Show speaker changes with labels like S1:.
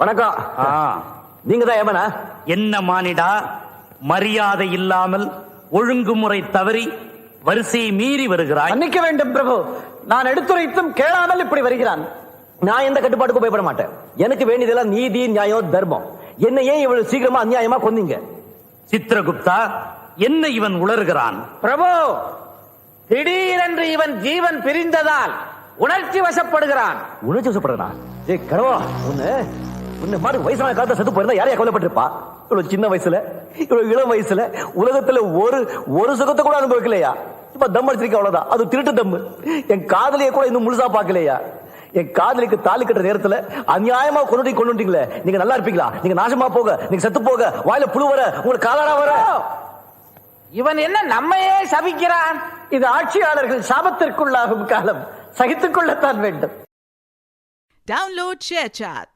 S1: வணக்கம். நீங்க தான் ஏமனா?
S2: என்ன மானிடா, மரியாதை இல்லாமல் ஒழுங்குமுறை தவறி வரிசையை மீறி வருகிறாய்.
S3: மன்னிக்க வேண்டும் பிரபு, நான் எடுத்துரைத்தும் கேளாமல் இப்படி வருகிறான்.
S1: நான் எந்த கட்டுப்பாட்டுக்கும் பயப்பட மாட்டேன். எனக்கு வேண்டியதெல்லாம் நீதி, நியாயம், தர்மம். என்ன ஏன் இவ்வளவு சீக்கிரமா அநியாயமா கொன்னீங்க?
S2: சித்திரகுப்தா, என்ன இவன் உளறுகிறான்?
S4: பிரபு, திடீரென்று இவன் ஜீவன் பிரிந்ததால் உணர்ச்சி வசப்படுகிறான்.
S1: உணர்ச்சி வசப்படுறான்? ஏ கனவா, உன்ன மாதிரி வயசான காலத்துல செத்து போயிருந்தா யாரையா கொல்லப்பட்டிருப்பா? இவ்வளவு சின்ன வயசுல, இவ்வளவு இளம் வயசுல உலகத்துல ஒரு சுகத்தை கூட அனுபவிக்கலையா? இப்ப தம் அடிச்சிருக்க, அவ்வளவுதான். அது திருட்டு தம்மு. என் காதலிய கூட இன்னும் முழுசா பாக்கலையா? என் காதலிக்கு தாலி கட்டுற நேரத்துல அநியாயமா கொண்டுட்டீங்களே, நீங்க நல்லா இருப்பீங்களா? நீங்க நாசமா போக, நீங்க செத்து போக, வாயில புழு வர, உங்களுக்கு காலாடா வர.
S4: இவன் என்ன நம்மையே சபிக்கிறான்?
S3: இது ஆட்சியாளர்கள் சாபத்திற்குள்ளாகும் காலம், சகித்துக் கொள்ளத்தான் வேண்டும்.
S5: Download ShareChat.